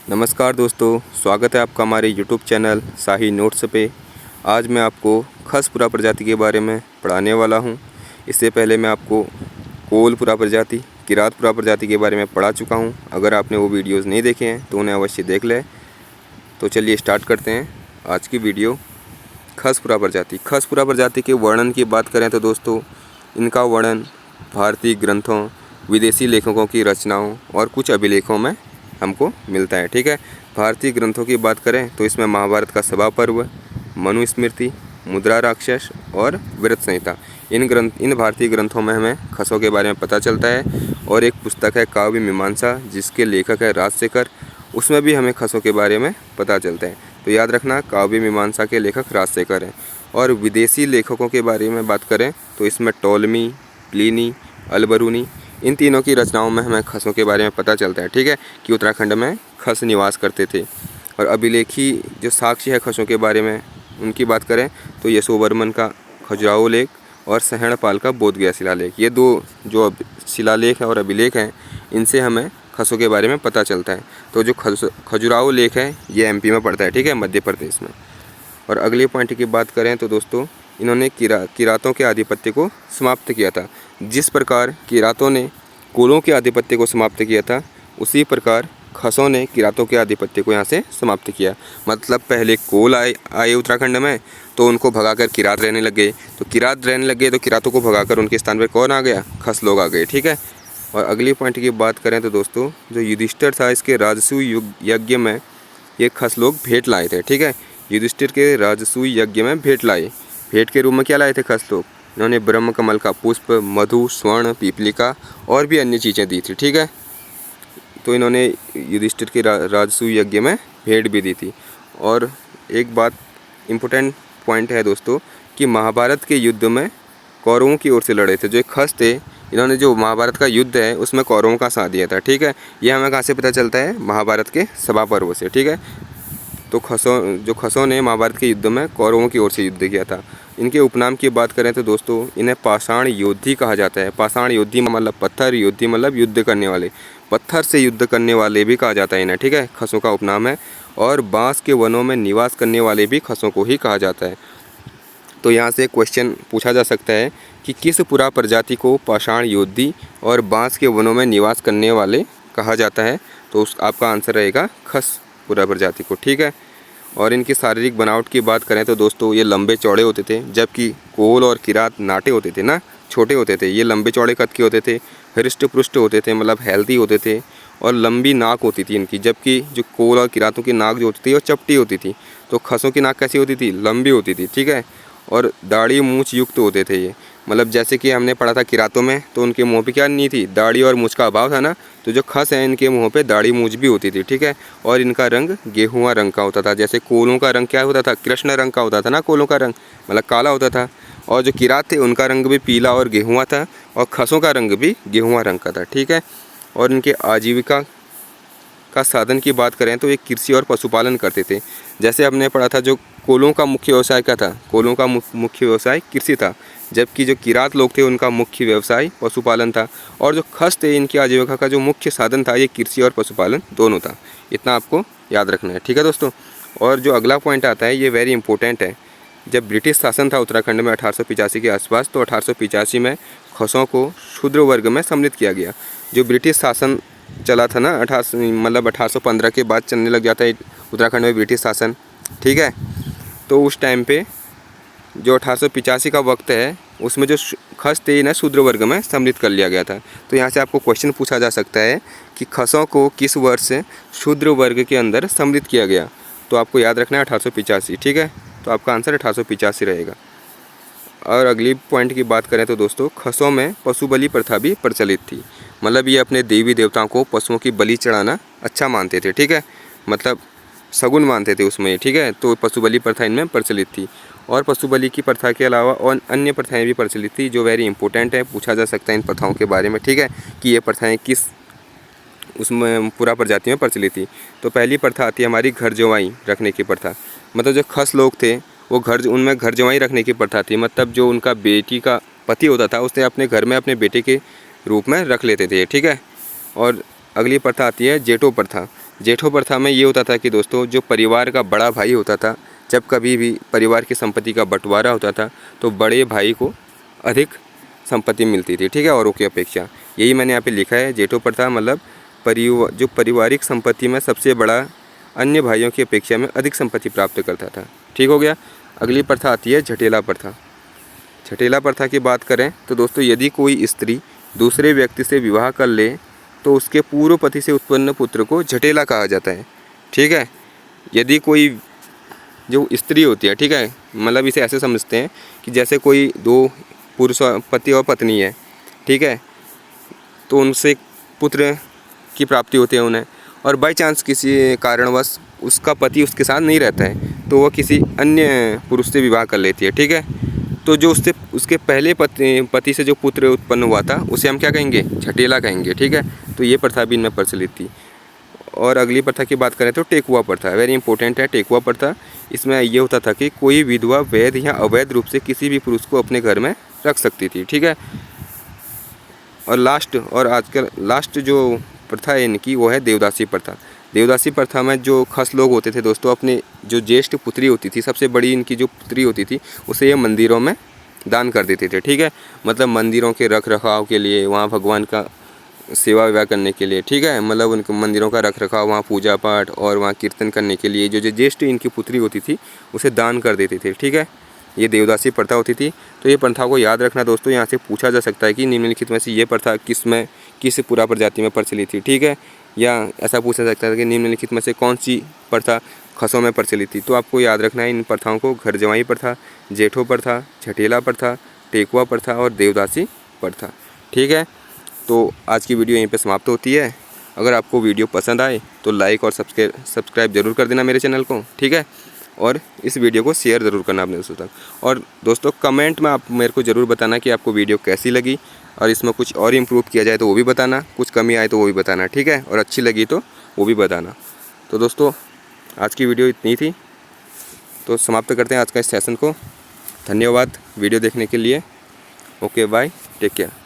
नमस्कार दोस्तों, स्वागत है आपका हमारे यूट्यूब चैनल शाही नोट्स पे। आज मैं आपको खसपुरा प्रजाति के बारे में पढ़ाने वाला हूँ। इससे पहले मैं आपको कोलपुरा प्रजाति, किरातपुरा प्रजाति के बारे में पढ़ा चुका हूँ। अगर आपने वो वीडियोज़ नहीं देखे हैं तो उन्हें अवश्य देख लें। तो चलिए स्टार्ट करते हैं आज की वीडियो। खसपुरा प्रजाति के वर्णन की बात करें तो दोस्तों, इनका वर्णन भारतीय ग्रंथों, विदेशी लेखकों की रचनाओं और कुछ अभिलेखों में हमको मिलता है। ठीक है, भारतीय ग्रंथों की बात करें तो इसमें महाभारत का सभा पर्व, मनुस्मृति, मुद्रा राक्षस और व्रत संहिता, इन भारतीय ग्रंथों में हमें खसों के बारे में पता चलता है। और एक पुस्तक है काव्य मीमांसा, जिसके लेखक है राजशेखर, उसमें भी हमें खसों के बारे में पता चलता है। तो याद रखना, काव्य मीमांसा के लेखक राजशेखर हैं। और विदेशी लेखकों के बारे में बात करें तो इसमें टॉलमी, प्लिनी, अलबरूनी, इन तीनों की रचनाओं में हमें खसों के बारे में पता चलता है। ठीक है, कि उत्तराखंड में खस निवास करते थे। और अभिलेखी जो साक्ष्य है खसों के बारे में, उनकी बात करें तो यशोवर्मन का खजुराहो लेख और सहणपाल का बोधगया शिलालेख, ये दो जो शिलालेख है और अभिलेख हैं, इनसे हमें खसों के बारे में पता चलता है। तो जो खजुराहो लेख है ये एमपी में पड़ता है। ठीक है, मध्य प्रदेश में। और अगले पॉइंट की बात करें तो दोस्तों, इन्होंने किरातों के आधिपत्य को समाप्त किया था। जिस प्रकार किरातों ने कोलों के आधिपत्य को समाप्त किया था, उसी प्रकार खसों ने किरातों के आधिपत्य को यहाँ से समाप्त किया। मतलब पहले कोल आए उत्तराखंड में, तो उनको भगाकर किरात रहने लग गए। तो किरात रहने लग गए तो किरातों को भगाकर उनके स्थान पर कौन आ गया? खस लोग आ गए। ठीक है। और अगली पॉइंट की बात करें तो दोस्तों, जो युधिष्ठिर था, इसके राजसूय यज्ञ में ये खस लोग भेंट लाए थे। ठीक है, युधिष्ठिर के राजसूय यज्ञ में भेंट लाए। भेंट के रूप में क्या लाए थे खस लोग? इन्होंने ब्रह्म कमल का पुष्प, मधु, स्वर्ण, पीपलिका और भी अन्य चीज़ें दी थी। ठीक है, तो इन्होंने युधिष्ठिर के राजसूय यज्ञ में भेंट भी दी थी। और एक बात इम्पोर्टेंट पॉइंट है दोस्तों, कि महाभारत के युद्ध में कौरवों की ओर से लड़े थे। जो एक खस थे, इन्होंने जो महाभारत का युद्ध है उसमें कौरवों का साथ दिया था। ठीक है, ये हमें कहाँ से पता चलता है? महाभारत के सभा पर्व से। ठीक है, तो खसों ने महाभारत के युद्ध में कौरवों की ओर से युद्ध किया था। इनके उपनाम की बात करें तो दोस्तों, इन्हें पाषाण योद्धि कहा जाता है। पाषाण योद्धि मतलब पत्थर, योद्धि मतलब युद्ध करने वाले, पत्थर से युद्ध करने वाले भी कहा जाता है इन्हें। ठीक है, खसों का उपनाम है। और बांस के वनों में निवास करने वाले भी खसों को ही कहा जाता है। तो यहाँ से क्वेश्चन पूछा जा सकता है कि किस पुरा प्रजाति को पाषाण योद्धि और बांस के वनों में निवास करने वाले कहा जाता है? तो आपका आंसर रहेगा खस पुरा प्रजाति को। ठीक है। और इनकी शारीरिक बनावट की बात करें तो दोस्तों, ये लंबे चौड़े होते थे, जबकि कोल और किरात नाटे होते थे ना, छोटे होते थे। ये लंबे चौड़े कद के होते थे, हृष्ट पुष्ट होते थे, मतलब हेल्दी होते थे, और लंबी नाक होती थी इनकी। जबकि जो कोल और किरातों की नाक जो होती थी वो चपटी होती थी। तो खसों की नाक कैसी होती थी? लंबी होती थी। ठीक है, और दाढ़ी मूछ युक्त होते थे ये। मतलब जैसे कि हमने पढ़ा था किरातों में, तो उनके मुंह पे क्या नहीं थी? दाढ़ी और मूछ का अभाव था ना। तो जो खस है, इनके मुंह पे दाढ़ी मूछ भी होती थी। ठीक है, और इनका रंग गेहुआ रंग का होता था। जैसे कोलों का रंग क्या होता था? कृष्ण रंग का होता था ना, कोलों का रंग मतलब काला होता था। और जो किरात थे, उनका रंग भी पीला और गेहुआ था, और खसों का रंग भी गेहुआ रंग का था। ठीक है, और इनके आजीविका का साधन की बात करें तो ये कृषि और पशुपालन करते थे। जैसे हमने पढ़ा था, जो कोलों का मुख्य व्यवसाय क्या था? कोलों का मुख्य व्यवसाय कृषि था, जबकि जो किरात लोग थे उनका मुख्य व्यवसाय पशुपालन था। और जो खस थे, इनकी आजीविका का जो मुख्य साधन था, ये कृषि और पशुपालन दोनों था। इतना आपको याद रखना है। ठीक है दोस्तों। और जो अगला पॉइंट आता है, ये वेरी इंपॉर्टेंट है। जब ब्रिटिश शासन था उत्तराखंड में 1885 के आसपास, तो 1885 में खसों को शूद्र वर्ग में सम्मिलित किया गया। जो ब्रिटिश शासन चला था ना, 1815 के बाद चलने लग जाता है उत्तराखंड में ब्रिटिश शासन। ठीक है, तो उस टाइम पे जो 1885 का वक्त है, उसमें जो खस थे ना, शूद्र वर्ग में सम्मिलित कर लिया गया था। तो यहाँ से आपको क्वेश्चन पूछा जा सकता है कि खसों को किस वर्ष शूद्र वर्ग के अंदर सम्मिलित किया गया? तो आपको याद रखना है 1885। ठीक है, तो आपका आंसर 1885 रहेगा। और अगली पॉइंट की बात करें तो दोस्तों, खसों में पशु बलि प्रथा भी प्रचलित थी। मतलब ये अपने देवी देवताओं को पशुओं की बलि चढ़ाना अच्छा मानते थे। ठीक है, मतलब सगुन मानते थे उसमें। ठीक है, तो पशु बलि प्रथा इनमें प्रचलित थी। और पशु बलि की प्रथा के अलावा और अन्य प्रथाएं भी प्रचलित थी, जो वेरी इंपॉर्टेंट है। पूछा जा सकता है इन प्रथाओं के बारे में। ठीक है, कि ये प्रथाएं किस उसमें पूरा प्रजाति में प्रचलित थी। तो पहली प्रथा आती है हमारी घर जवाई रखने की प्रथा। मतलब जो खस लोग थे, वो उनमें घर जवाई रखने की प्रथा थी। मतलब जो उनका बेटी का पति होता था, उसने अपने घर में अपने बेटे के रूप में रख लेते थे। ठीक है, और अगली प्रथा आती है जेठो प्रथा। जेठो प्रथा में ये होता था कि दोस्तों जो परिवार का बड़ा भाई होता था, जब कभी भी परिवार की संपत्ति का बंटवारा होता था तो बड़े भाई को अधिक संपत्ति मिलती थी, ठीक है, औरों की अपेक्षा। यही मैंने यहाँ पे लिखा है, जेठो प्रथा मतलब जो पारिवारिक संपत्ति में सबसे बड़ा अन्य भाइयों की अपेक्षा में अधिक संपत्ति प्राप्त करता था। ठीक हो गया। अगली प्रथा आती है झटेला प्रथा। झटेला प्रथा की बात करें तो दोस्तों यदि कोई स्त्री दूसरे व्यक्ति से विवाह कर ले तो उसके पूर्व पति से उत्पन्न पुत्र को झटेला कहा जाता है। ठीक है। यदि कोई जो स्त्री होती है, ठीक है, मतलब इसे ऐसे समझते हैं कि जैसे कोई दो पुरुष पति और पत्नी है, ठीक है, तो उनसे पुत्र की प्राप्ति होती है उन्हें, और बाई चांस किसी कारणवश उसका पति उसके साथ नहीं रहता है तो वह किसी अन्य पुरुष से विवाह कर लेती है। ठीक है। तो जो उसके पहले पति से जो पुत्र उत्पन्न हुआ था उसे हम क्या कहेंगे? झटेला कहेंगे। ठीक है। तो ये प्रथा भी इनमें प्रचलित थी। और अगली प्रथा की बात करें तो टेकुआ प्रथा, वेरी इंपॉर्टेंट है टेकुआ प्रथा। इसमें ये होता था कि कोई विधवा वैध या अवैध रूप से किसी भी पुरुष को अपने घर में रख सकती थी। ठीक है। और आजकल लास्ट जो प्रथा है इनकी वो है देवदासी प्रथा। देवदासी प्रथा में जो खस लोग होते थे दोस्तों, अपने जो ज्येष्ठ पुत्री होती थी, सबसे बड़ी इनकी जो पुत्री होती थी, उसे ये मंदिरों में दान कर देते थे। ठीक है। मतलब मंदिरों के रख रखाव के लिए, वहाँ भगवान का सेवा विवाह करने के लिए, ठीक है, मतलब उनके मंदिरों का रख रखाव, वहाँ पूजा पाठ और वहाँ कीर्तन करने के लिए जो ज्येष्ठ इनकी पुत्री होती थी उसे दान कर देते थे। ठीक है। ये देवदासी प्रथा होती थी। तो ये प्रथा को याद रखना दोस्तों। यहाँ से पूछा जा सकता है कि निम्नलिखित में से ये प्रथा किस पुरा प्रजाति में प्रचलित थी। ठीक है। या ऐसा पूछा जा सकता है कि निम्नलिखित में से कौन सी प्रथा खसों में प्रचलित थी। तो आपको याद रखना है इन प्रथाओं को: घर जवाई प्रथा, जेठो प्रथा, झटेला प्रथा, टेकुआ प्रथा और देवदासी प्रथा। ठीक है। तो आज की वीडियो यहीं पे समाप्त होती है। अगर आपको वीडियो पसंद आए तो लाइक और सब्सक्राइब जरूर कर देना मेरे चैनल को। ठीक है। और इस वीडियो को शेयर ज़रूर करना अपने दोस्तों तक। और दोस्तों कमेंट में आप मेरे को ज़रूर बताना कि आपको वीडियो कैसी लगी, और इसमें कुछ और इम्प्रूव किया जाए तो वो भी बताना, कुछ कमी आए तो वो भी बताना। ठीक है। और अच्छी लगी तो वो भी बताना। तो दोस्तों आज की वीडियो इतनी थी, तो समाप्त करते हैं आज का इस सेशन को। धन्यवाद वीडियो देखने के लिए। Okay bye, take care.